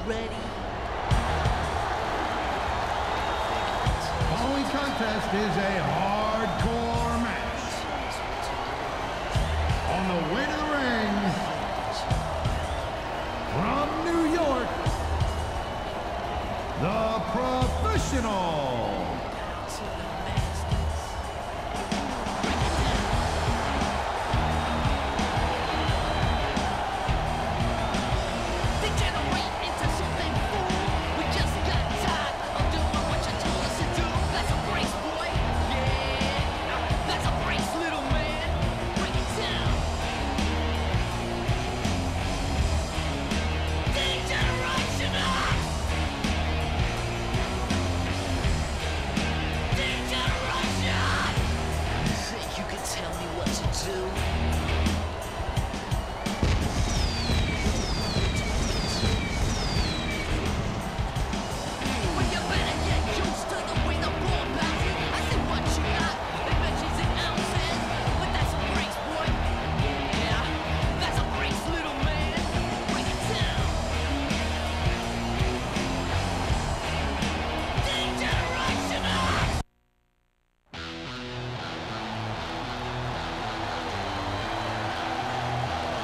ready? Following contest is a hardcore match. On the way to the ring, from New York, the professional.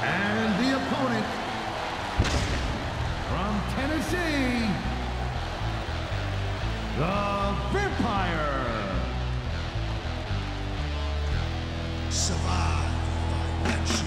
And the opponent, from Tennessee, the Vampire. Survive by red shoes.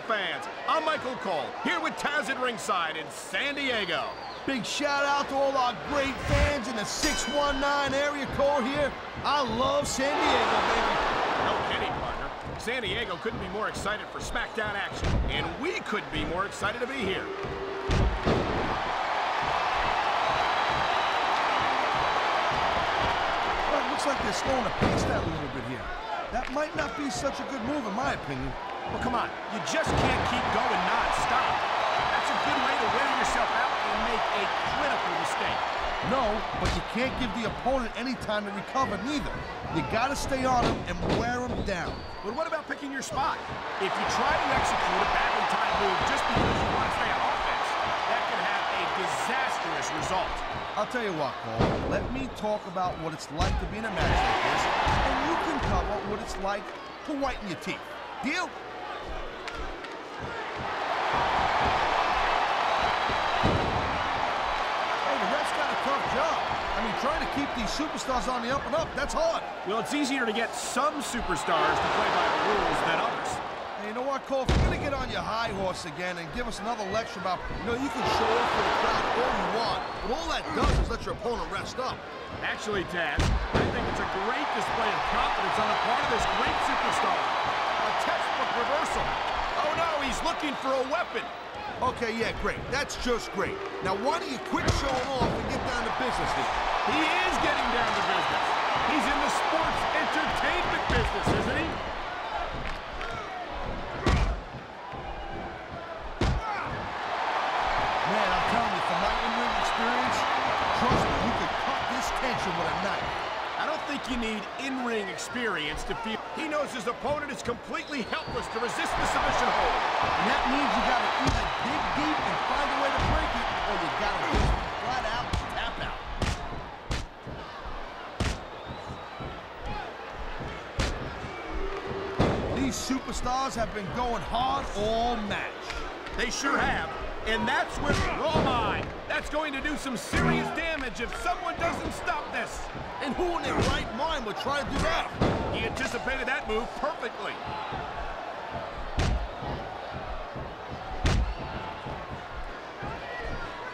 Fans, I'm Michael Cole, here with Taz at ringside in San Diego. Big shout out to all our great fans in the 619 area code here. I love San Diego, baby. No kidding, partner. San Diego couldn't be more excited for SmackDown action, and we couldn't be more excited to be here. Well, it looks like they're slowing the pace down a little bit here. That might not be such a good move, in my opinion. Well, come on. You just can't keep going non-stop. That's a good way to wear yourself out and make a critical mistake. No, but you can't give the opponent any time to recover, neither. You gotta stay on him and wear him down. But what about picking your spot? If you try to execute a badly timed move just because you want to stay on offense, that can have a disastrous result. I'll tell you what, Cole. Let me talk about what it's like to be in a match like this, and you can cover what it's like to whiten your teeth. Deal? Tough job. I mean, trying to keep these superstars on the up and up, that's hard. Well, it's easier to get some superstars to play by the rules than others. Hey, you know what, Cole? If you're going to get on your high horse again and give us another lecture about, you can show up for the crowd all you want, but all that does is let your opponent rest up. Actually, Taz, I think it's a great display of confidence on the part of this great superstar. A textbook reversal. Oh, no, he's looking for a weapon. Okay, yeah, great. That's just great. Now, why don't you quit showing off and get down to business here? He is getting down to business. He's in the sports entertainment business, isn't he? Man, I'm telling you, from my in-ring experience, trust me, you could cut this tension with a knife. I don't think you need in-ring experience to feel. He knows his opponent is completely helpless to resist the submission hold. And that means you gotta either dig deep and find a way to break it, or you gotta just flat out tap out. These superstars have been going hard all match. They sure have. And that's where, oh my, that's going to do some serious damage if someone doesn't stop this. And who in their right mind would try to do that? He anticipated that move perfectly.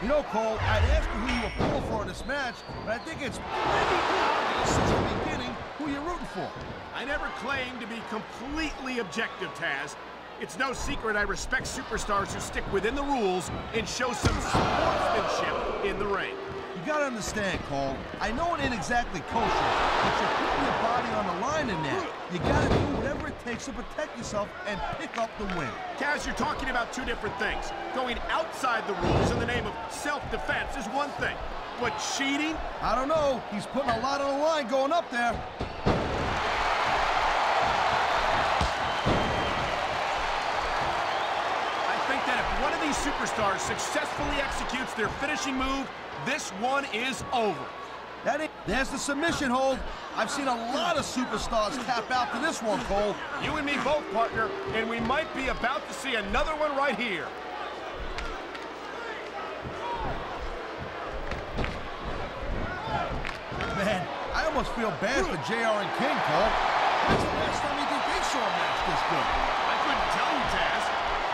You know, Cole, I'd ask you who you were pulling for in this match, but I think it's pretty obvious since the beginning who who you're rooting for. I never claim to be completely objective, Taz. It's no secret I respect superstars who stick within the rules and show some sportsmanship in the ring. You gotta understand, Cole. I know it ain't exactly kosher, but you're putting your body on the line in there. You gotta do whatever it takes to protect yourself and pick up the win. Taz, you're talking about two different things. Going outside the rules in the name of self-defense is one thing, but cheating? I don't know. He's putting a lot on the line going up there. I think that if one of these superstars successfully executes their finishing move, this one is over. There's the submission hold. I've seen a lot of superstars tap out to this one, Cole. You and me both, partner, and we might be about to see another one right here. Man, I almost feel bad for JR and King, Cole. When's the last time you think they saw a match this good? I couldn't tell you, Taz.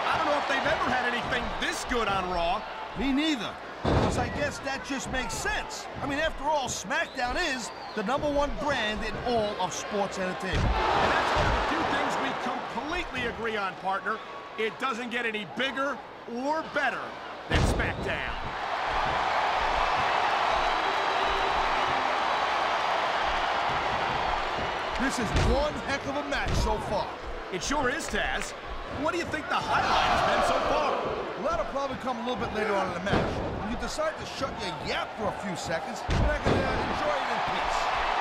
I don't know if they've ever had anything this good on Raw. Me neither. Because I guess that just makes sense. I mean, after all, SmackDown is the #1 brand in all of sports entertainment. And that's one of the few things we completely agree on, partner. It doesn't get any bigger or better than SmackDown. This is one heck of a match so far. It sure is, Taz. What do you think the highlight has been so far? Well, that'll probably come a little bit later on in the match. When you decide to shut your yap for a few seconds, you're not going to enjoy it in peace.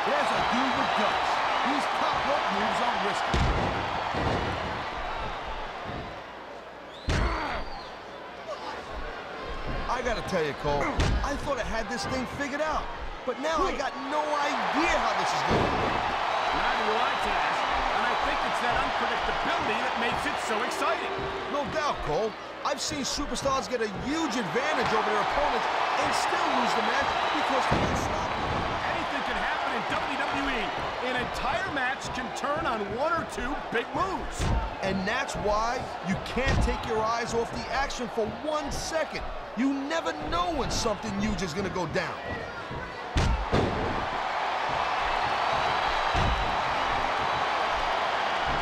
There's a dude with guts. These top rope moves are risky. I gotta tell you, Cole, I thought I had this thing figured out. But now I got no idea how this is going to work. Neither do I, Taz. And I think it's that unpredictability that makes it so exciting. No doubt, Cole. I've seen superstars get a huge advantage over their opponents and still lose the match because they can't stop them. Anything can happen in WWE. An entire match can turn on one or two big moves. And that's why you can't take your eyes off the action for 1 second. You never know when something huge is going to go down.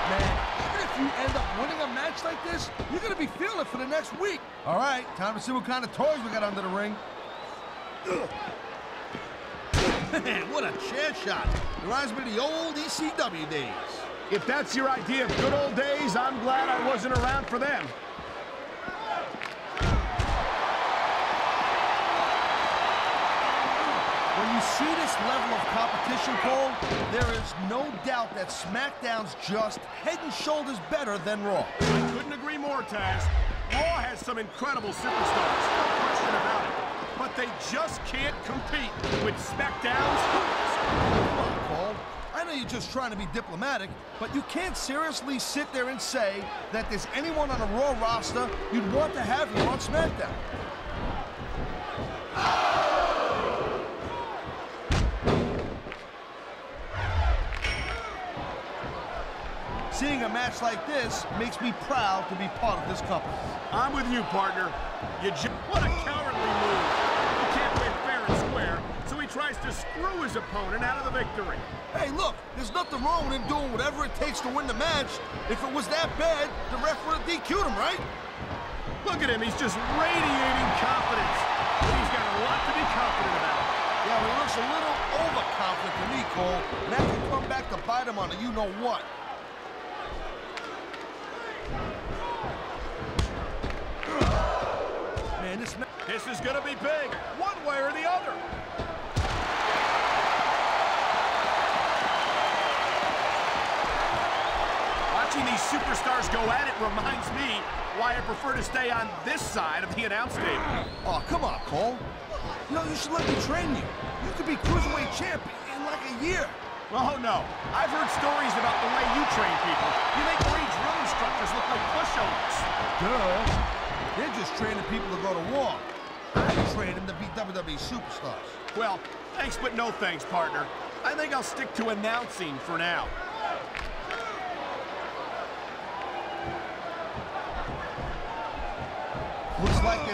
Man, even if you end up winning a match like this, you're going to be feeling it for the next week. All right, time to see what kind of toys we got under the ring. Man, what a chair shot. Reminds me of the old ECW days. If that's your idea of good old days, I'm glad I wasn't around for them. When you see this level of competition, Cole, there is no doubt that SmackDown's just head and shoulders better than Raw. I couldn't agree more, Taz. Raw has some incredible superstars, no question about it. But they just can't compete with SmackDown's stars. Come on, Cole. I know you're just trying to be diplomatic, but you can't seriously sit there and say that there's anyone on the Raw roster you'd want to have here on SmackDown. Seeing a match like this makes me proud to be part of this company. I'm with you, partner. What a cowardly move. He can't win fair and square, so he tries to screw his opponent out of the victory. Hey, look, there's nothing wrong with him doing whatever it takes to win the match. If it was that bad, the ref would have DQ'd him, right? Look at him, he's just radiating confidence. He's got a lot to be confident about. Yeah, he looks a little overconfident to me, Cole, and that can come back to bite him on a you-know-what. Man, this is gonna be big, one way or the other. Watching these superstars go at it reminds me why I prefer to stay on this side of the announce table. Oh, come on, Cole. You know, you should let me train you. You could be Cruiserweight champ in like a year. Oh, no. I've heard stories about the way you train people. You make marine drill instructors look like pushovers. Duh. They're just training people to go to war. I train them to be WWE superstars. Well, thanks but no thanks, partner. I think I'll stick to announcing for now. Looks like